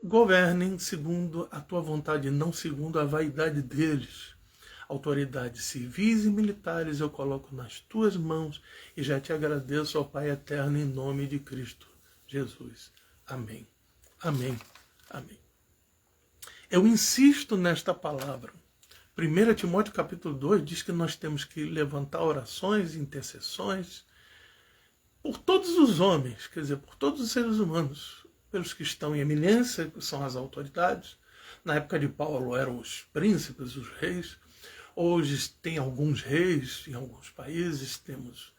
governem segundo a tua vontade, não segundo a vaidade deles. Autoridades civis e militares eu coloco nas tuas mãos e já te agradeço, ó Pai eterno, em nome de Cristo Jesus. Amém. Amém. Amém. Eu insisto nesta palavra. 1 Timóteo capítulo 2 diz que nós temos que levantar orações, intercessões por todos os homens, quer dizer, por todos os seres humanos, pelos que estão em eminência, que são as autoridades. Na época de Paulo eram os príncipes, os reis. Hoje tem alguns reis em alguns países, temos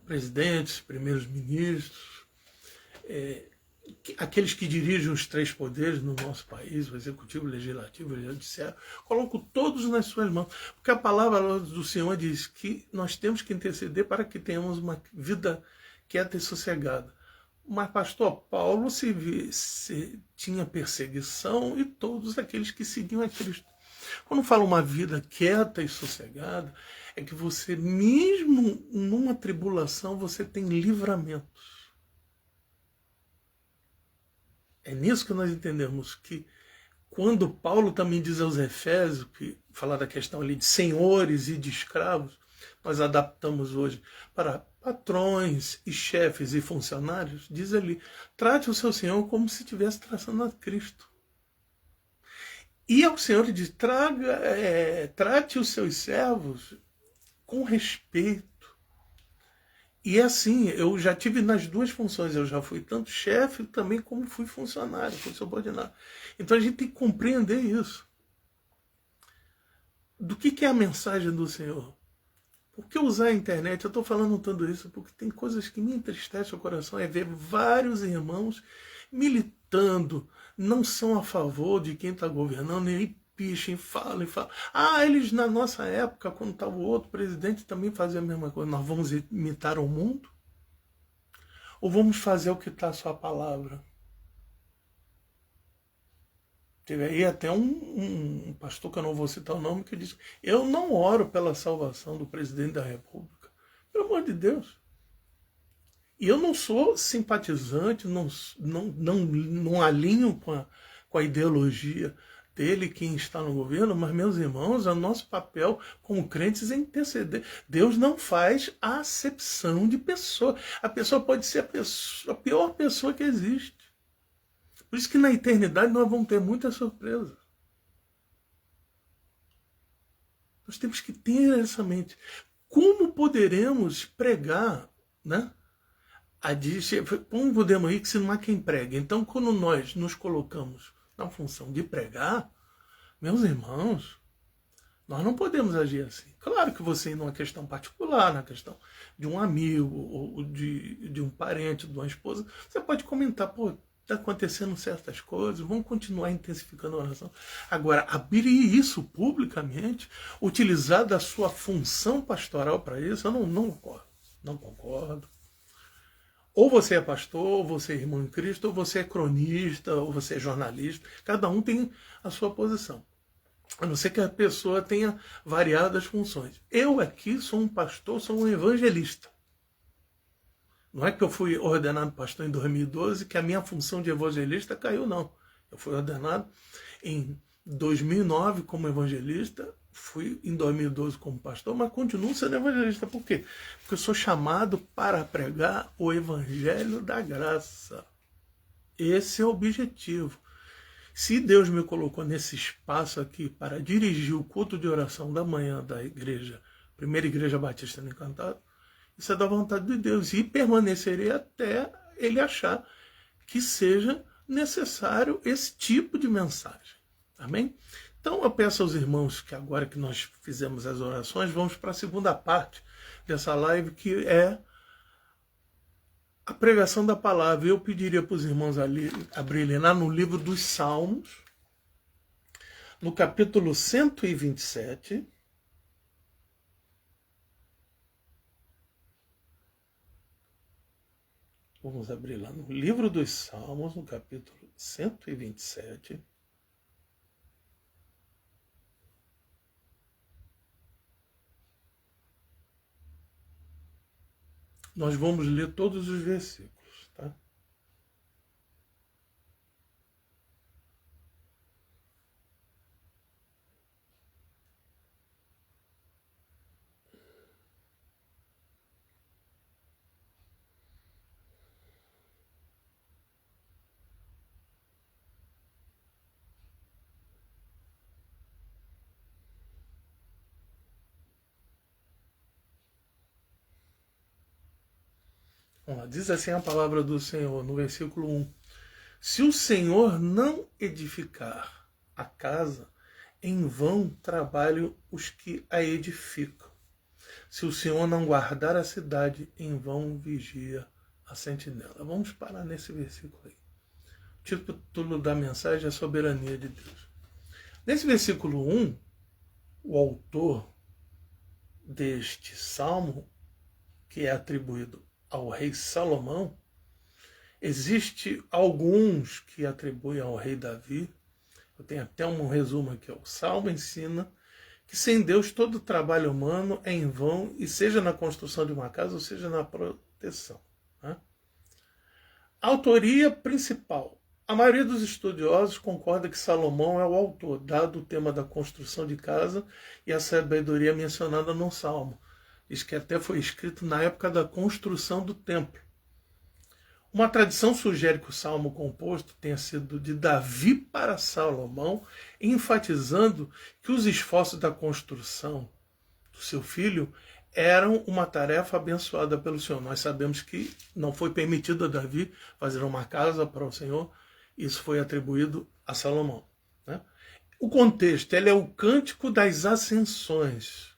presidentes, primeiros ministros, aqueles que dirigem os 3 poderes no nosso país, o executivo, o legislativo e o judiciário, coloco todos nas suas mãos, porque a palavra do Senhor diz que nós temos que interceder para que tenhamos uma vida quieta e sossegada. Mas, pastor, Paulo se tinha perseguição e todos aqueles que seguiam a Cristo. Quando fala uma vida quieta e sossegada, é que você, mesmo numa tribulação, você tem livramentos. É nisso que nós entendemos que quando Paulo também diz aos Efésios, que fala da questão ali de senhores e de escravos, nós adaptamos hoje para patrões e chefes e funcionários, diz ali, trate o seu senhor como se estivesse tratando a Cristo. E ao Senhor diz, trate os seus servos com respeito. E assim, eu já tive nas duas funções, eu já fui tanto chefe também como fui funcionário, fui subordinado. Então a gente tem que compreender isso. Do que é a mensagem do Senhor? Por que usar a internet? Eu estou falando tudo isso porque tem coisas que me entristecem o coração, é ver vários irmãos militando, não são a favor de quem está governando, nem pichem, falam e falam. Eles na nossa época, quando estava o outro presidente, também faziam a mesma coisa. Nós vamos imitar o mundo? Ou vamos fazer o que está a sua palavra? Teve aí até um pastor, que eu não vou citar o nome, que disse, eu não oro pela salvação do presidente da República. Pelo amor de Deus. E eu não sou simpatizante, não alinho com a ideologia dele, quem está no governo, mas, meus irmãos, o nosso papel como crentes é interceder. Deus não faz acepção de pessoa. A pessoa pode ser a pior pessoa que existe. Por isso que na eternidade nós vamos ter muitas surpresas. Nós temos que ter essa mente. Como poderemos pregar, né? Como podemos ir que se não há quem pregue? Então, quando nós nos colocamos na função de pregar, meus irmãos, nós não podemos agir assim. Claro que você, numa questão particular, na questão de um amigo, ou de um parente, de uma esposa, você pode comentar, está acontecendo certas coisas, vamos continuar intensificando a oração. Agora, abrir isso publicamente, utilizar da sua função pastoral para isso, eu não concordo. Não concordo. Ou você é pastor, ou você é irmão em Cristo, ou você é cronista, ou você é jornalista. Cada um tem a sua posição. A não ser que a pessoa tenha variadas funções. Eu aqui sou um pastor, sou um evangelista. Não é que eu fui ordenado pastor em 2012 que a minha função de evangelista caiu, não. Eu fui ordenado em 2009 como evangelista, fui em 2012 como pastor, mas continuo sendo evangelista. Por quê? Porque eu sou chamado para pregar o evangelho da graça. Esse é o objetivo. Se Deus me colocou nesse espaço aqui para dirigir o culto de oração da manhã da igreja, Primeira Igreja Batista no Encantado, isso é da vontade de Deus e permanecerei até Ele achar que seja necessário esse tipo de mensagem. Amém? Então eu peço aos irmãos que agora que nós fizemos as orações, vamos para a segunda parte dessa live, que é a pregação da palavra. Eu pediria para os irmãos ali abrirem lá no livro dos Salmos, no capítulo 127. Vamos abrir lá no livro dos Salmos, no capítulo 127. Nós vamos ler todos os versículos, tá? Vamos lá, diz assim a palavra do Senhor, no versículo 1. Se o Senhor não edificar a casa, em vão trabalham os que a edificam. Se o Senhor não guardar a cidade, em vão vigia a sentinela. Vamos parar nesse versículo aí. O título da mensagem é a soberania de Deus. Nesse versículo 1, o autor deste salmo, que é atribuído ao rei Salomão, existe alguns que atribuem ao rei Davi. Eu tenho até um resumo aqui. O salmo ensina que sem Deus todo trabalho humano é em vão, e seja na construção de uma casa ou seja na proteção. Né? A autoria principal. A maioria dos estudiosos concorda que Salomão é o autor, dado o tema da construção de casa e a sabedoria mencionada no Salmo. Diz que até foi escrito na época da construção do templo. Uma tradição sugere que o salmo composto tenha sido de Davi para Salomão, enfatizando que os esforços da construção do seu filho eram uma tarefa abençoada pelo Senhor. Nós sabemos que não foi permitido a Davi fazer uma casa para o Senhor, isso foi atribuído a Salomão. Né? O contexto, ele é o cântico das ascensões.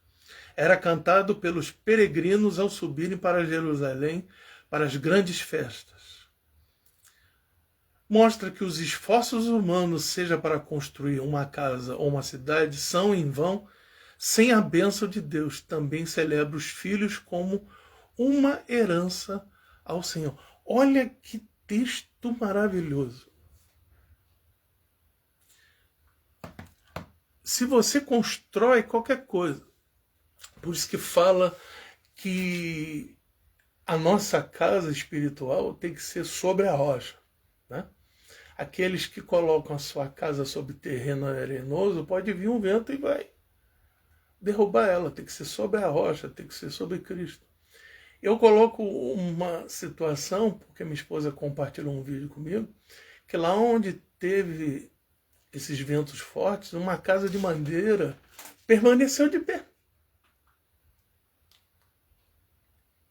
Era cantado pelos peregrinos ao subirem para Jerusalém para as grandes festas. Mostra que os esforços humanos, seja para construir uma casa ou uma cidade, são em vão, sem a bênção de Deus. Também celebra os filhos como uma herança ao Senhor. Olha que texto maravilhoso. Se você constrói qualquer coisa, por isso que fala que a nossa casa espiritual tem que ser sobre a rocha. Né? Aqueles que colocam a sua casa sobre terreno arenoso, pode vir um vento e vai derrubar ela. Tem que ser sobre a rocha, tem que ser sobre Cristo. Eu coloco uma situação, porque minha esposa compartilhou um vídeo comigo, que lá onde teve esses ventos fortes, uma casa de madeira permaneceu de pé.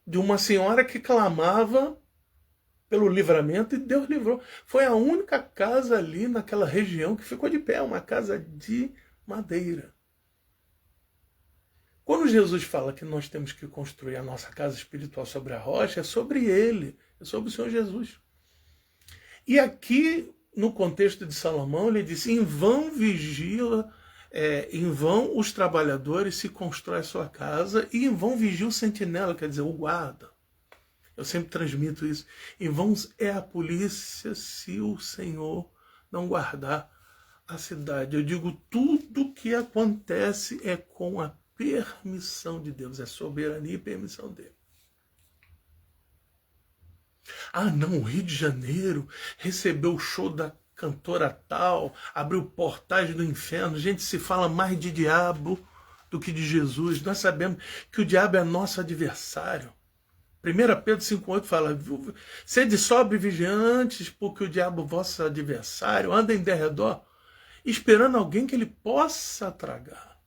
De uma senhora que clamava pelo livramento e Deus livrou. Foi a única casa ali naquela região que ficou de pé, uma casa de madeira. Quando Jesus fala que nós temos que construir a nossa casa espiritual sobre a rocha, é sobre Ele, é sobre o Senhor Jesus. E aqui, no contexto de Salomão, ele disse, em vão vigila, em vão os trabalhadores se constroem a sua casa, e em vão vigia o sentinela, quer dizer, o guarda. Eu sempre transmito isso. Em vão é a polícia se o Senhor não guardar a cidade. Eu digo, tudo que acontece é com a permissão de Deus. É soberania e permissão dele. Ah, não, o Rio de Janeiro recebeu o show da cantora tal, abriu portais do inferno. Gente, se fala mais de diabo do que de Jesus. Nós sabemos que o diabo é nosso adversário. 1 Pedro 5,8 fala, sede sóbrios e vigiantes, porque o diabo, vosso adversário, anda em derredor, esperando alguém que ele possa tragar.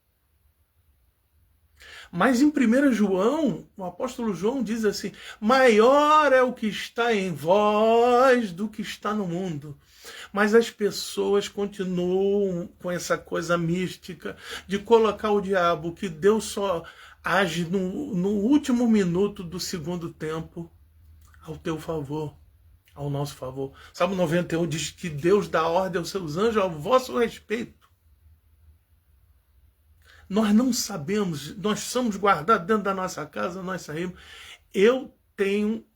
Mas em 1 João, o apóstolo João diz assim, maior é o que está em vós do que está no mundo. Mas as pessoas continuam com essa coisa mística de colocar o diabo, que Deus só age no último minuto do segundo tempo ao teu favor, ao nosso favor. Salmo 91 diz que Deus dá ordem aos seus anjos ao vosso respeito. Nós não sabemos, nós somos guardados dentro da nossa casa, nós saímos. Eu tenho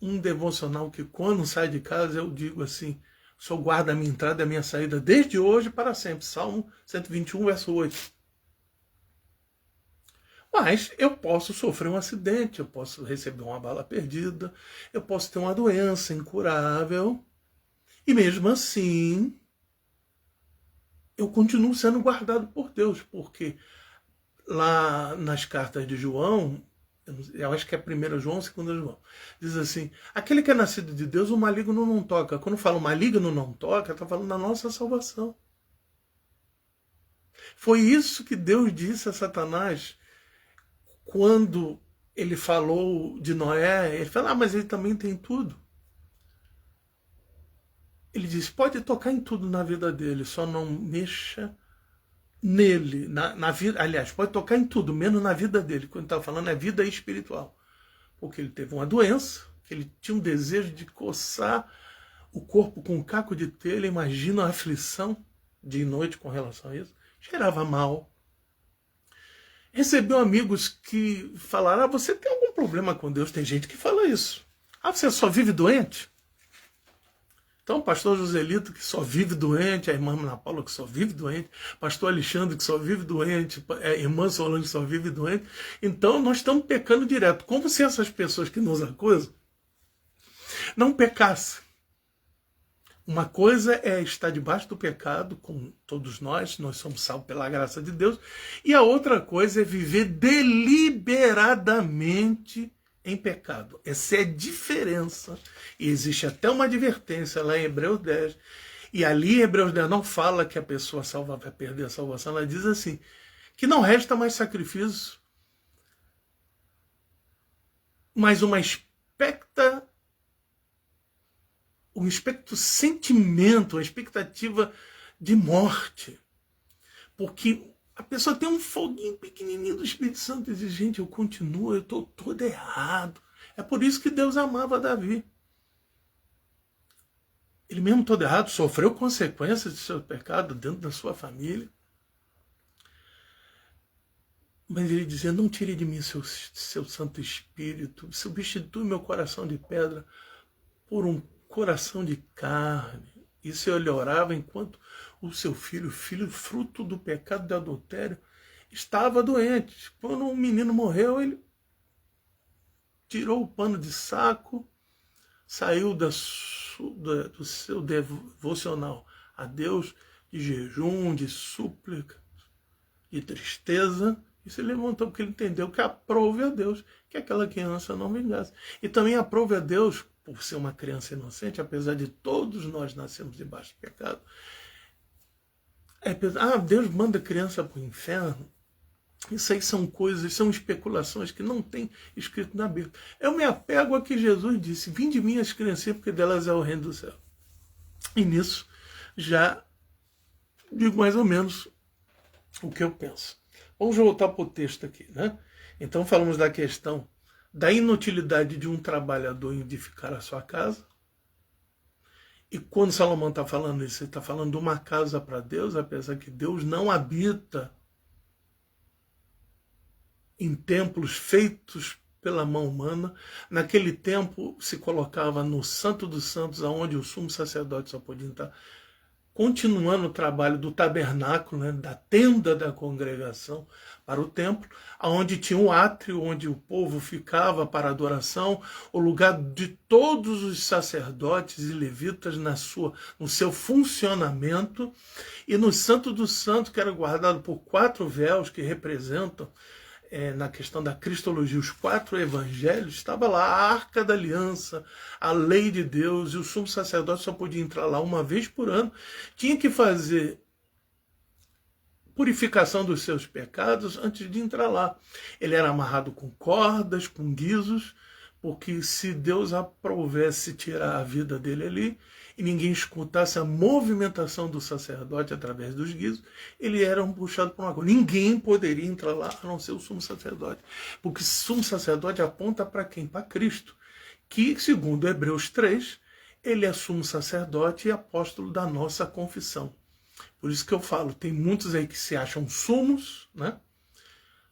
um devocional que quando saio de casa eu digo assim, o Senhor guarda a minha entrada e a minha saída desde hoje para sempre. Salmo 121, verso 8. Mas eu posso sofrer um acidente, eu posso receber uma bala perdida, eu posso ter uma doença incurável, e mesmo assim eu continuo sendo guardado por Deus, porque lá nas cartas de João, eu acho que é 1 João, 2 João, diz assim, aquele que é nascido de Deus, o maligno não toca. Quando fala o maligno não toca, está falando da nossa salvação. Foi isso que Deus disse a Satanás, quando ele falou de Noé, ele fala, mas ele também tem tudo. Ele diz, pode tocar em tudo na vida dele, só não mexa nele, na vida, aliás, pode tocar em tudo, menos na vida dele. Quando está falando é vida espiritual. Porque ele teve uma doença, que ele tinha um desejo de coçar o corpo com um caco de telha, imagina a aflição dia e noite com relação a isso. Cheirava mal. Recebeu amigos que falaram, você tem algum problema com Deus? Tem gente que fala isso. Você só vive doente? Então, pastor Joselito, que só vive doente, a irmã Ana Paula, que só vive doente, pastor Alexandre, que só vive doente, a irmã Solange, que só vive doente. Então, nós estamos pecando direto. Como se essas pessoas que nos acusam não pecassem. Uma coisa é estar debaixo do pecado, com todos nós somos salvos pela graça de Deus, e a outra coisa é viver deliberadamente em pecado. Essa é a diferença. E existe até uma advertência lá em Hebreus 10. E ali em Hebreus 10 não fala que a pessoa salva vai perder a salvação. Ela diz assim, que não resta mais sacrifício, mas um sentimento, uma expectativa de morte. Porque a pessoa tem um foguinho pequenininho do Espírito Santo e diz, gente, eu continuo, eu estou todo errado. É por isso que Deus amava Davi. Ele mesmo todo errado, sofreu consequências de seu pecado dentro da sua família. Mas ele dizia, não tire de mim seu Santo Espírito, substitui meu coração de pedra por um coração de carne. Isso ele orava enquanto o seu filho, fruto do pecado de adultério, estava doente. Quando o menino morreu, ele tirou o pano de saco, saiu do seu devocional a Deus, de jejum, de súplica, de tristeza, e se levantou porque ele entendeu que aprove a Deus que aquela criança não vingasse. E também aprove a Deus, por ser uma criança inocente, apesar de todos nós nascermos debaixo do pecado, Deus manda a criança para o inferno. Isso aí são coisas, são especulações que não tem escrito na Bíblia. Eu me apego a que Jesus disse, vinde de mim as criancinhas, porque delas é o reino do céu. E nisso já digo mais ou menos o que eu penso. Vamos voltar para o texto aqui, né? Então falamos da questão da inutilidade de um trabalhador em edificar a sua casa. E quando Salomão está falando isso, ele está falando de uma casa para Deus, apesar que Deus não habita em templos feitos pela mão humana. Naquele tempo se colocava no Santo dos Santos, onde o sumo sacerdote só podia entrar, continuando o trabalho do tabernáculo, né, da tenda da congregação para o templo, onde tinha um átrio, onde o povo ficava para adoração, o lugar de todos os sacerdotes e levitas no seu funcionamento, e no Santo dos Santos, que era guardado por 4 véus que representam, na questão da cristologia, os 4 evangelhos, estava lá a Arca da Aliança, a lei de Deus, e o sumo sacerdote só podia entrar lá uma vez por ano, tinha que fazer purificação dos seus pecados antes de entrar lá. Ele era amarrado com cordas, com guizos, porque se Deus aprovesse tirar a vida dele ali, e ninguém escutasse a movimentação do sacerdote através dos guizos, ele era puxado por uma coisa. Ninguém poderia entrar lá, a não ser o sumo sacerdote. Porque o sumo sacerdote aponta para quem? Para Cristo. Que, segundo Hebreus 3, ele é sumo sacerdote e apóstolo da nossa confissão. Por isso que eu falo, tem muitos aí que se acham sumos, né?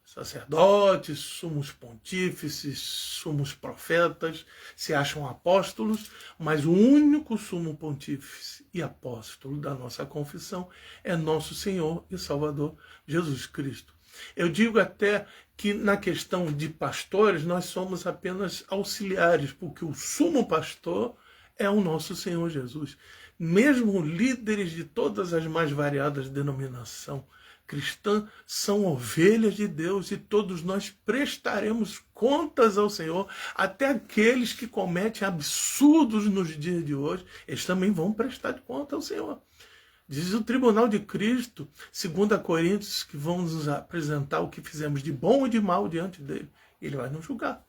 Sacerdotes, sumos pontífices, sumos profetas, se acham apóstolos, mas o único sumo pontífice e apóstolo da nossa confissão é nosso Senhor e Salvador Jesus Cristo. Eu digo até que na questão de pastores nós somos apenas auxiliares, porque o sumo pastor é o nosso Senhor Jesus. Mesmo líderes de todas as mais variadas denominações cristã são ovelhas de Deus e todos nós prestaremos contas ao Senhor, até aqueles que cometem absurdos nos dias de hoje, eles também vão prestar conta ao Senhor. Diz o tribunal de Cristo, 2 Coríntios, que vão nos apresentar o que fizemos de bom e de mal diante dele. Ele vai nos julgar.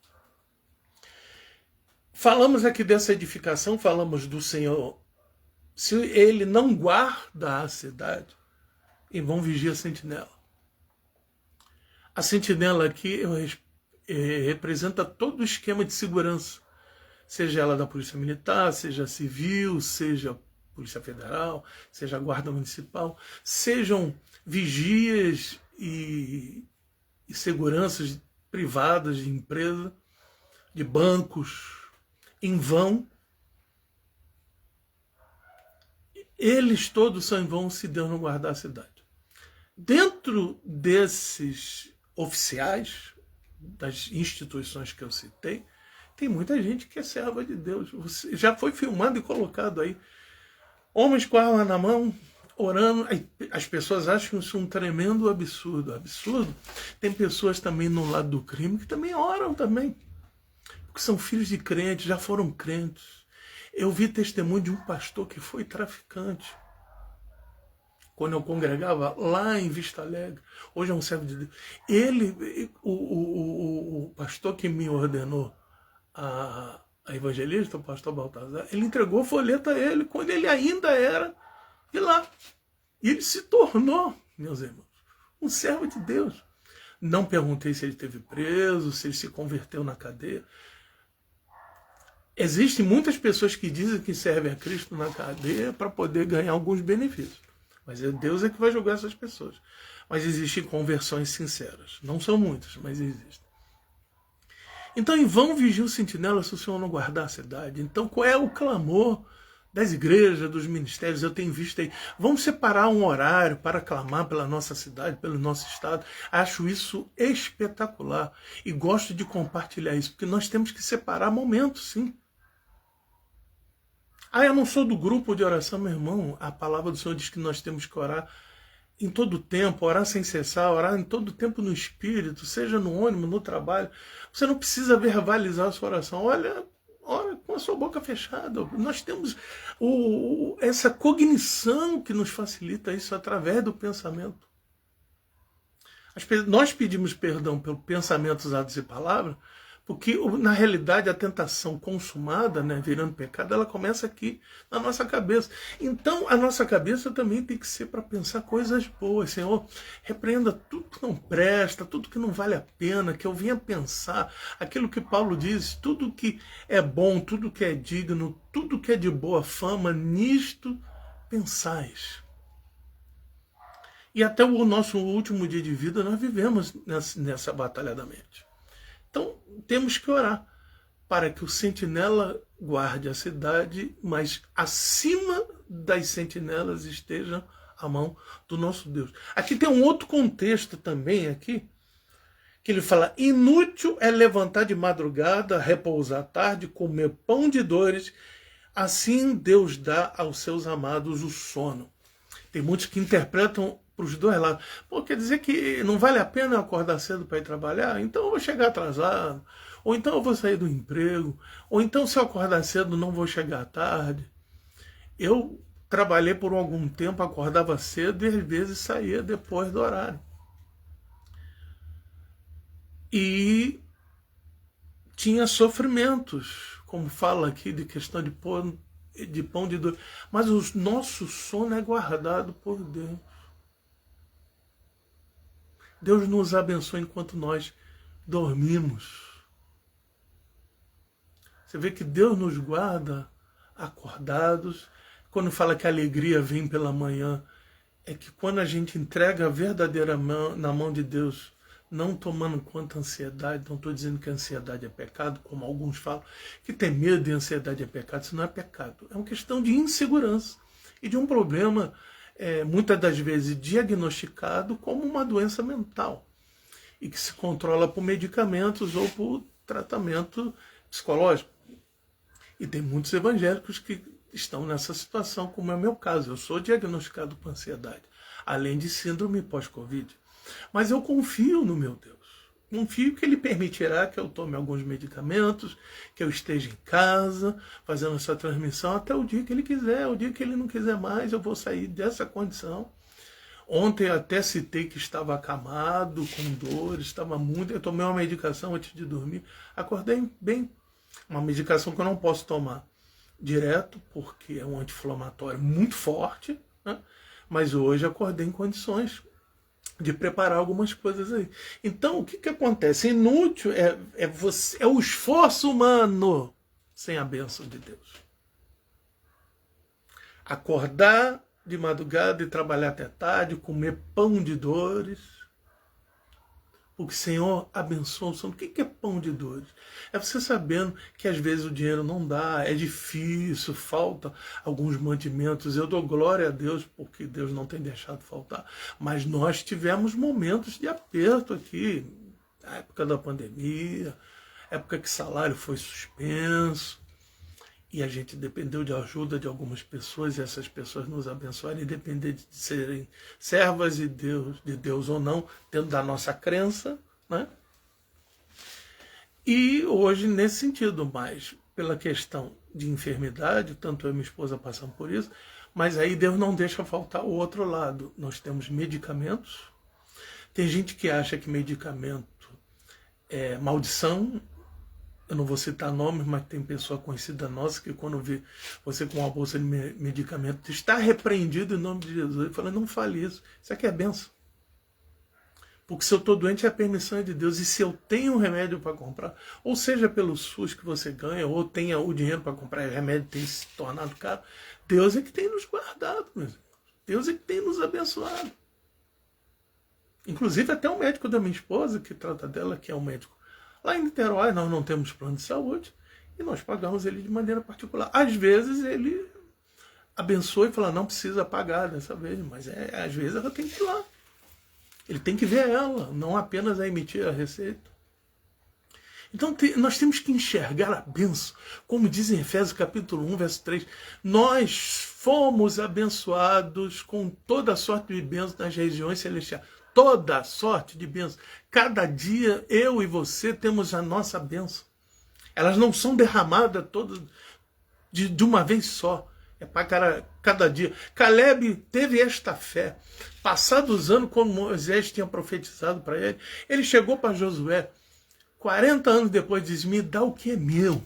Falamos aqui dessa edificação, falamos do Senhor. Se ele não guarda a cidade, e vão vigiar a sentinela. A sentinela aqui representa todo o esquema de segurança, seja ela da Polícia Militar, seja civil, seja Polícia Federal, seja a Guarda Municipal, sejam vigias e seguranças privadas de empresa, de bancos, em vão. Eles todos são em vão se Deus não guardar a cidade. Dentro desses oficiais, das instituições que eu citei, tem muita gente que é serva de Deus. Já foi filmado e colocado aí. Homens com a arma na mão, orando. As pessoas acham isso um tremendo absurdo. Absurdo. Tem pessoas também no lado do crime que também oram também. Porque são filhos de crentes, já foram crentes. Eu vi testemunho de um pastor que foi traficante. Quando eu congregava lá em Vista Alegre. Hoje é um servo de Deus. Ele, o pastor que me ordenou a evangelista, o pastor Baltazar, ele entregou folheto a ele quando ele ainda era de lá. E ele se tornou, meus irmãos, um servo de Deus. Não perguntei se ele esteve preso, se ele se converteu na cadeia. Existem muitas pessoas que dizem que servem a Cristo na cadeia para poder ganhar alguns benefícios. Mas Deus é que vai julgar essas pessoas. Mas existem conversões sinceras. Não são muitas, mas existem. Então, em vão vigia o sentinela se o Senhor não guardar a cidade. Então, qual é o clamor das igrejas, dos ministérios? Eu tenho visto aí. Vamos separar um horário para clamar pela nossa cidade, pelo nosso estado. Acho isso espetacular. E gosto de compartilhar isso, porque nós temos que separar momentos, sim. Eu não sou do grupo de oração, meu irmão. A palavra do Senhor diz que nós temos que orar em todo tempo, orar sem cessar, orar em todo tempo no Espírito, seja no ônibus, no trabalho. Você não precisa verbalizar a sua oração. Ora com a sua boca fechada. Nós temos essa cognição que nos facilita isso através do pensamento. Nós pedimos perdão pelo pensamento, atos e palavras, porque, na realidade, a tentação consumada, né, virando pecado, ela começa aqui na nossa cabeça. Então, a nossa cabeça também tem que ser para pensar coisas boas. Senhor, repreenda tudo que não presta, tudo que não vale a pena, que eu venha pensar aquilo que Paulo diz, tudo que é bom, tudo que é digno, tudo que é de boa fama, nisto pensais. E até o nosso último dia de vida nós vivemos nessa batalha da mente. Então, temos que orar para que o sentinela guarde a cidade, mas acima das sentinelas esteja a mão do nosso Deus. Aqui tem um outro contexto também, aqui, que ele fala: inútil é levantar de madrugada, repousar à tarde, comer pão de dores, assim Deus dá aos seus amados o sono. Tem muitos que interpretam para os dois lados. Quer dizer que não vale a pena eu acordar cedo para ir trabalhar? Então eu vou chegar atrasado. Ou então eu vou sair do emprego. Ou então se eu acordar cedo não vou chegar à tarde. Eu trabalhei por algum tempo, acordava cedo e às vezes saía depois do horário. E tinha sofrimentos, como fala aqui de questão de pão de dor. Mas o nosso sono é guardado por Deus. Deus nos abençoe enquanto nós dormimos. Você vê que Deus nos guarda acordados. Quando fala que a alegria vem pela manhã, é que quando a gente entrega a verdadeira mão na mão de Deus, não tomando conta da ansiedade, não estou dizendo que a ansiedade é pecado, como alguns falam, que ter medo e ansiedade é pecado. Isso não é pecado. É uma questão de insegurança e de um problema muitas das vezes diagnosticado como uma doença mental e que se controla por medicamentos ou por tratamento psicológico. E tem muitos evangélicos que estão nessa situação, como é o meu caso. Eu sou diagnosticado com ansiedade, além de síndrome pós-Covid. Mas eu confio no meu Deus. Confio que Ele permitirá que eu tome alguns medicamentos, que eu esteja em casa, fazendo essa transmissão até o dia que Ele quiser. O dia que Ele não quiser mais, eu vou sair dessa condição. Ontem eu até citei que estava acamado, com dores, estava muito. Eu tomei uma medicação antes de dormir, acordei bem. Uma medicação que eu não posso tomar direto, porque é um anti-inflamatório muito forte, né? Mas hoje acordei em condições de preparar algumas coisas aí. Então, o que, que acontece? Inútil é o esforço humano sem a bênção de Deus. Acordar de madrugada e trabalhar até tarde, comer pão de dores, porque o Senhor abençoa o Senhor. O que é pão de dores? É você sabendo que às vezes o dinheiro não dá, é difícil, falta alguns mantimentos. Eu dou glória a Deus porque Deus não tem deixado faltar. Mas nós tivemos momentos de aperto aqui, na época da pandemia, época que salário foi suspenso. E a gente dependeu de ajuda de algumas pessoas, e essas pessoas nos abençoaram, independente de serem servas de Deus ou não, dentro da nossa crença, né? E hoje, nesse sentido, mais pela questão de enfermidade, tanto eu e minha esposa passamos por isso, mas aí Deus não deixa faltar o outro lado. Nós temos medicamentos. Tem gente que acha que medicamento é maldição. Eu não vou citar nomes, mas tem pessoa conhecida nossa que quando vê você com uma bolsa de medicamento está repreendido em nome de Jesus. Ele fala, não fale isso. Isso aqui é benção. Porque se eu estou doente é a permissão de Deus. E se eu tenho um remédio para comprar, ou seja pelo SUS que você ganha, ou tenha o dinheiro para comprar, o remédio tem se tornado caro, Deus é que tem nos guardado, meus irmãos. Deus é que tem nos abençoado. Inclusive até o médico da minha esposa, que trata dela, que é um médico lá em Niterói, nós não temos plano de saúde e nós pagamos ele de maneira particular. Às vezes ele abençoa e fala, não precisa pagar dessa vez, mas às vezes ela tem que ir lá. Ele tem que ver ela, não apenas a emitir a receita. Então nós temos que enxergar a bênção, como diz em Efésios capítulo 1, verso 3, nós fomos abençoados com toda sorte de bênçãos nas regiões celestiais. Toda sorte de bênçãos. Cada dia eu e você temos a nossa bênção. Elas não são derramadas todas de uma vez só. É para cada dia. Caleb teve esta fé. Passados anos, como Moisés tinha profetizado para ele, ele chegou para Josué, 40 anos depois, diz, me dá o que é meu.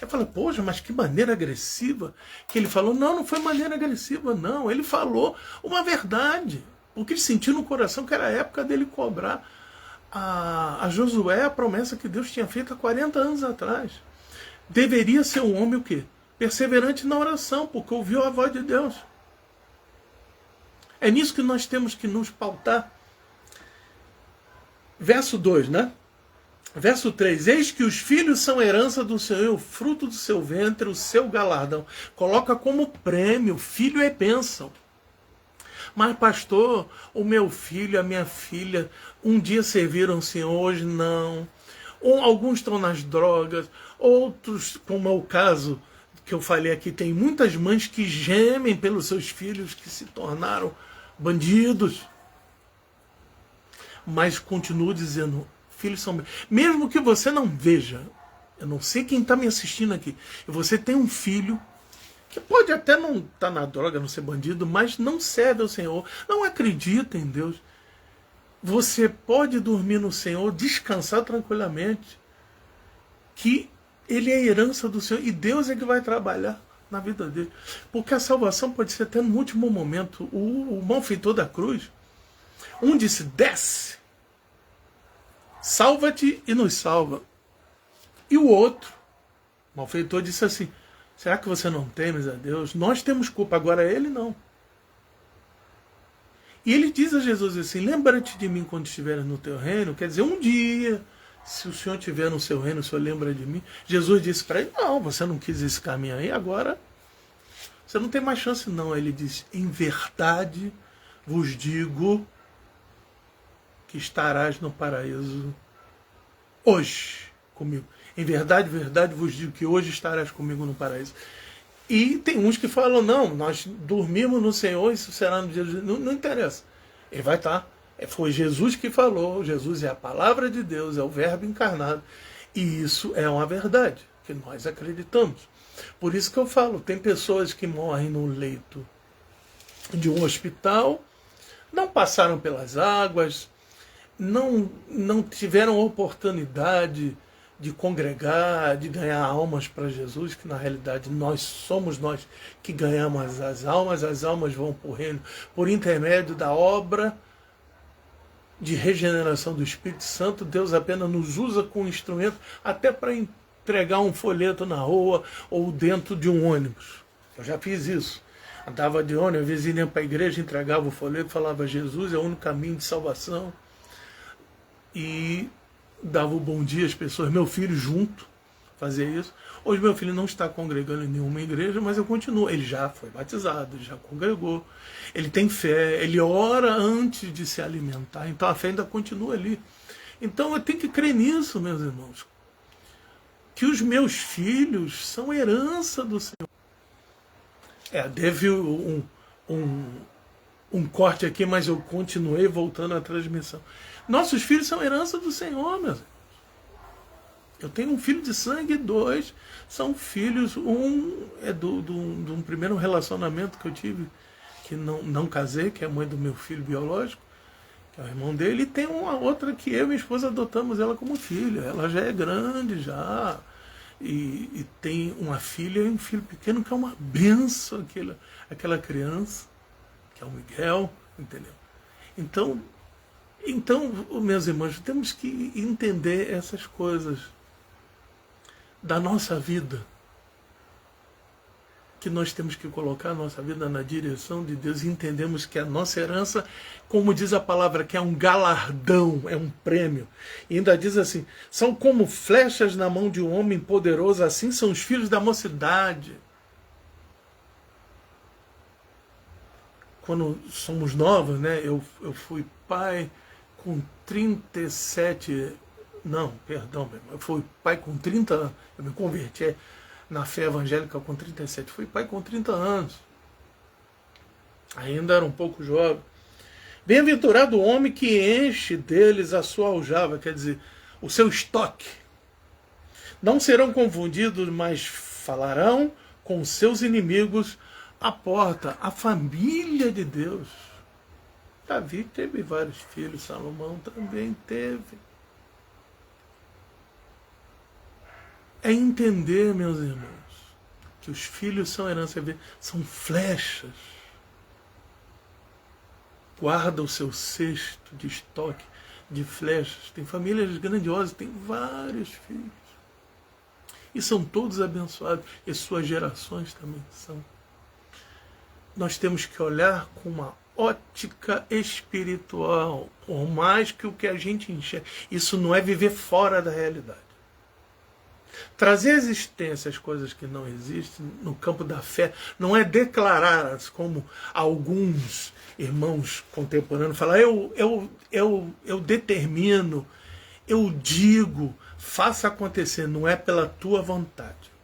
Eu falei, poxa, mas que maneira agressiva. Que ele falou, não foi maneira agressiva, não. Ele falou uma verdade. Porque ele sentiu no coração que era a época dele cobrar a Josué a promessa que Deus tinha feito há 40 anos atrás. Deveria ser um homem o quê? Perseverante na oração, porque ouviu a voz de Deus. É nisso que nós temos que nos pautar. Verso 2, né? Verso 3, eis que os filhos são herança do Senhor, o fruto do seu ventre, o seu galardão. Coloca como prêmio, filho é bênção. Mas pastor, o meu filho, a minha filha, um dia serviram o Senhor, hoje não. Alguns estão nas drogas, outros, como é o caso que eu falei aqui, tem muitas mães que gemem pelos seus filhos que se tornaram bandidos. Mas continuo dizendo, filhos são... Mesmo que você não veja, eu não sei quem está me assistindo aqui, e você tem um filho que pode até não estar na droga, não ser bandido, mas não serve ao Senhor, não acredita em Deus. Você pode dormir no Senhor, descansar tranquilamente, que Ele é a herança do Senhor, e Deus é que vai trabalhar na vida dele. Porque a salvação pode ser até no último momento. O malfeitor da cruz, um disse, desce, salva-te e nos salva. E o outro, o malfeitor, disse assim, será que você não temes a Deus? Nós temos culpa, agora ele não. E ele diz a Jesus assim, lembra-te de mim quando estiveres no teu reino. Quer dizer, um dia, se o Senhor estiver no seu reino, o Senhor lembra de mim. Jesus disse para ele, não, você não quis esse caminho aí, agora você não tem mais chance não. Ele diz, em verdade vos digo que estarás no paraíso hoje comigo. Em verdade, verdade vos digo que hoje estarás comigo no paraíso. E tem uns que falam, não, nós dormimos no Senhor, isso será no dia de... Não interessa. Ele vai estar. Foi Jesus que falou, Jesus é a palavra de Deus, é o verbo encarnado. E isso é uma verdade, que nós acreditamos. Por isso que eu falo, tem pessoas que morrem no leito de um hospital, não passaram pelas águas, não tiveram oportunidade de congregar, de ganhar almas para Jesus, que na realidade somos nós que ganhamos as almas vão para o reino por intermédio da obra de regeneração do Espírito Santo. Deus apenas nos usa como instrumento até para entregar um folheto na rua ou dentro de um ônibus. Eu já fiz isso. Andava de ônibus, às vezes ia para a igreja, entregava o folheto, falava Jesus é o único caminho de salvação. E dava o bom dia às pessoas, meu filho junto, fazia isso. Hoje meu filho não está congregando em nenhuma igreja, mas eu continuo. Ele já foi batizado, ele já congregou, ele tem fé, ele ora antes de se alimentar, então a fé ainda continua ali. Então eu tenho que crer nisso, meus irmãos, que os meus filhos são herança do Senhor. Teve um corte aqui, mas eu continuei voltando à transmissão. Nossos filhos são herança do Senhor, meus irmãos. Eu tenho um filho de sangue e 2 são filhos. Um é de um primeiro relacionamento que eu tive, que não casei, que é a mãe do meu filho biológico, que é o irmão dele, e tem uma outra que eu e minha esposa adotamos ela como filha. Ela já é grande, já. E tem uma filha e um filho pequeno que é uma benção, aquela criança, que é o Miguel, entendeu? Então, meus irmãos, temos que entender essas coisas da nossa vida, que nós temos que colocar a nossa vida na direção de Deus e entendemos que a nossa herança, como diz a palavra, que é um galardão, é um prêmio. E ainda diz assim, são como flechas na mão de um homem poderoso, assim são os filhos da mocidade. Quando somos novos, né, eu fui pai com 37, não, perdão, eu fui pai com 30 anos, eu me converti na fé evangélica com 37, fui pai com 30 anos, ainda era um pouco jovem. Bem-aventurado o homem que enche deles a sua aljava, quer dizer, o seu estoque. Não serão confundidos, mas falarão com seus inimigos à porta, a família de Deus. Davi teve vários filhos, Salomão também teve. É entender, meus irmãos, que os filhos são herança, são flechas. Guarda o seu cesto de estoque de flechas. Tem famílias grandiosas, tem vários filhos. E são todos abençoados, e suas gerações também são. Nós temos que olhar com uma ótica espiritual, por mais que o que a gente enxerga. Isso não é viver fora da realidade. Trazer à existência as coisas que não existem no campo da fé não é declará-las como alguns irmãos contemporâneos falam, eu determino, eu digo, faça acontecer, não é pela tua vontade.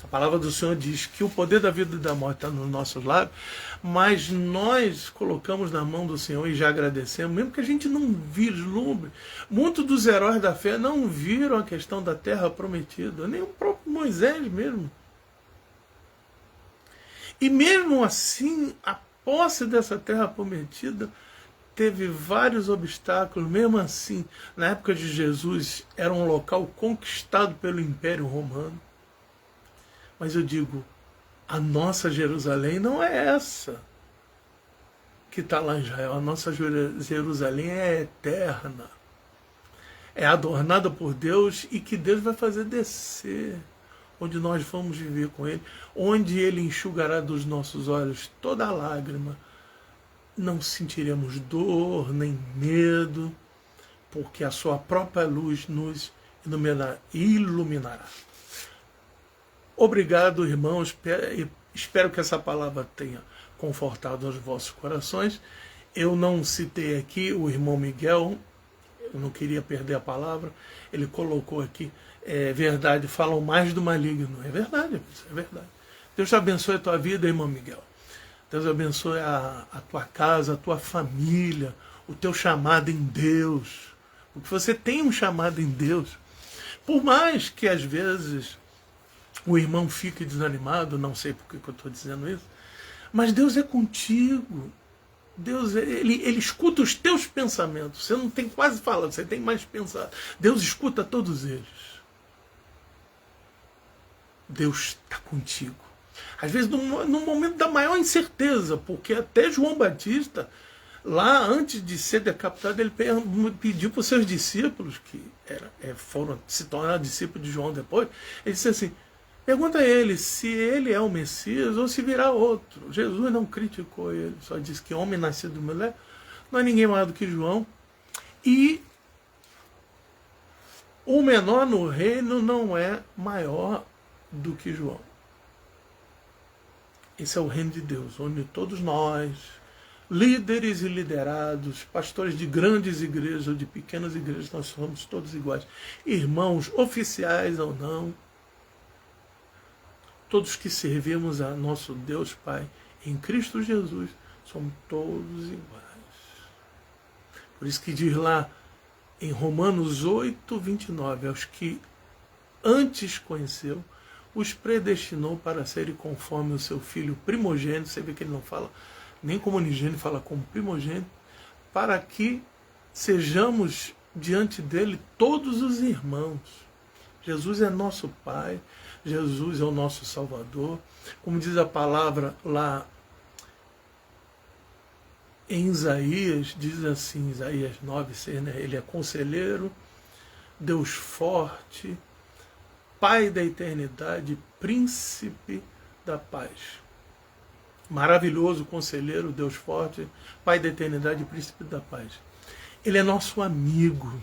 A palavra do Senhor diz que o poder da vida e da morte está nos nossos lábios, mas nós colocamos na mão do Senhor e já agradecemos, mesmo que a gente não vislumbre. Muitos dos heróis da fé não viram a questão da terra prometida, nem o próprio Moisés mesmo. E mesmo assim, a posse dessa terra prometida teve vários obstáculos. Mesmo assim, na época de Jesus, era um local conquistado pelo Império Romano. Mas eu digo, a nossa Jerusalém não é essa que está lá em Israel. A nossa Jerusalém é eterna. É adornada por Deus e que Deus vai fazer descer. Onde nós vamos viver com Ele. Onde Ele enxugará dos nossos olhos toda a lágrima. Não sentiremos dor nem medo, porque a sua própria luz nos iluminará. Obrigado, irmãos. Espero que essa palavra tenha confortado os vossos corações. Eu não citei aqui o irmão Miguel, eu não queria perder a palavra. Ele colocou aqui, verdade, falam mais do maligno. É verdade, é verdade. Deus te abençoe a tua vida, irmão Miguel. Deus abençoe a tua casa, a tua família, o teu chamado em Deus. Porque você tem um chamado em Deus. Por mais que às vezes o irmão fique desanimado, não sei por que eu estou dizendo isso, mas Deus é contigo. Deus, ele escuta os teus pensamentos. Você não tem quase falado, você tem mais pensado. Deus escuta todos eles. Deus está contigo. Às vezes, no momento da maior incerteza, porque até João Batista, lá antes de ser decapitado, ele pediu para os seus discípulos, que foram se tornar discípulos de João depois, ele disse assim, pergunta a ele se ele é o Messias ou se virá outro. Jesus não criticou ele, só disse que homem nascido de mulher não é ninguém maior do que João. E o menor no reino não é maior do que João. Esse é o reino de Deus, onde todos nós, líderes e liderados, pastores de grandes igrejas ou de pequenas igrejas, nós somos todos iguais. Irmãos, oficiais ou não, todos que servimos a nosso Deus Pai em Cristo Jesus, somos todos iguais. Por isso que diz lá em Romanos 8, 29, aos que antes conheceu, os predestinou para serem conforme o seu Filho primogênito. Você vê que ele não fala nem como unigênito, fala como primogênito, para que sejamos diante dele todos os irmãos. Jesus é nosso Pai, Jesus é o nosso Salvador. Como diz a palavra lá em Isaías, diz assim, Isaías 9:6, né? Ele é conselheiro, Deus forte, Pai da eternidade, príncipe da paz. Maravilhoso conselheiro, Deus forte, Pai da eternidade, príncipe da paz. Ele é nosso amigo,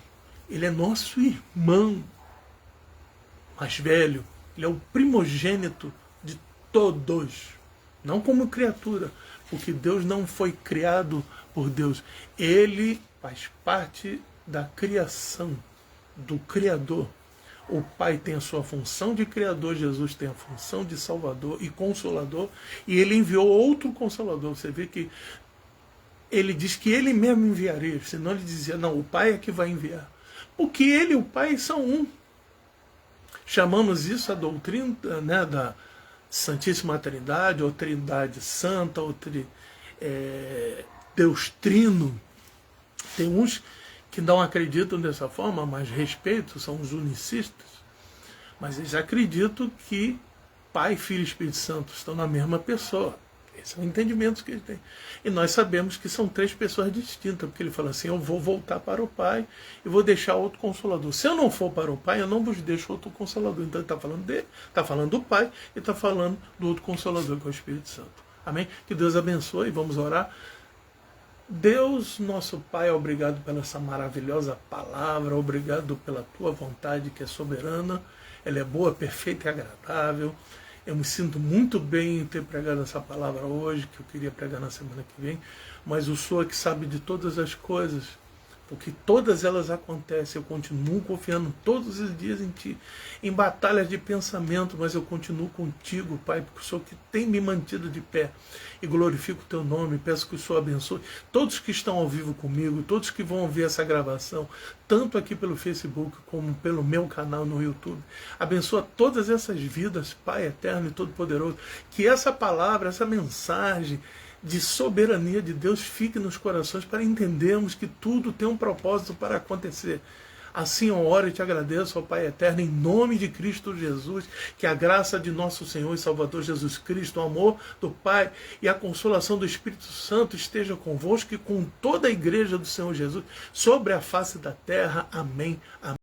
ele é nosso irmão mais velho, ele é o primogênito de todos, não como criatura, porque Deus não foi criado por Deus. Ele faz parte da criação, do Criador. O Pai tem a sua função de Criador, Jesus tem a função de Salvador e Consolador, e ele enviou outro Consolador. Você vê que ele diz que ele mesmo enviaria, senão ele dizia, não, o Pai é que vai enviar. Porque ele e o Pai são um. Chamamos isso a doutrina, né, da Santíssima Trindade, ou Trindade Santa, ou Deus Trino. Tem uns que não acreditam dessa forma, mas respeito, são os unicistas, mas eles acreditam que Pai, Filho e Espírito Santo estão na mesma pessoa. Esse é o entendimento que eles têm. E nós sabemos que são três pessoas distintas, porque ele fala assim, eu vou voltar para o Pai e vou deixar outro Consolador. Se eu não for para o Pai, eu não vos deixo outro Consolador. Então ele está falando dele, está falando do Pai e está falando do outro Consolador, que é o Espírito Santo. Amém? Que Deus abençoe, vamos orar. Deus, nosso Pai, obrigado pela essa maravilhosa palavra, obrigado pela tua vontade que é soberana, ela é boa, perfeita e agradável. Eu me sinto muito bem em ter pregado essa palavra hoje, que eu queria pregar na semana que vem, mas o Senhor que sabe de todas as coisas, porque todas elas acontecem, eu continuo confiando todos os dias em Ti, em batalhas de pensamento, mas eu continuo contigo, Pai, porque o Senhor que tem me mantido de pé, e glorifico o Teu nome, peço que o Senhor abençoe todos que estão ao vivo comigo, todos que vão ouvir essa gravação, tanto aqui pelo Facebook, como pelo meu canal no YouTube, abençoa todas essas vidas, Pai eterno e todo-poderoso, que essa palavra, essa mensagem, de soberania de Deus fique nos corações para entendermos que tudo tem um propósito para acontecer. Assim eu oro e te agradeço, ó Pai eterno, em nome de Cristo Jesus, que a graça de nosso Senhor e Salvador Jesus Cristo, o amor do Pai e a consolação do Espírito Santo esteja convosco e com toda a igreja do Senhor Jesus, sobre a face da terra. Amém. Amém.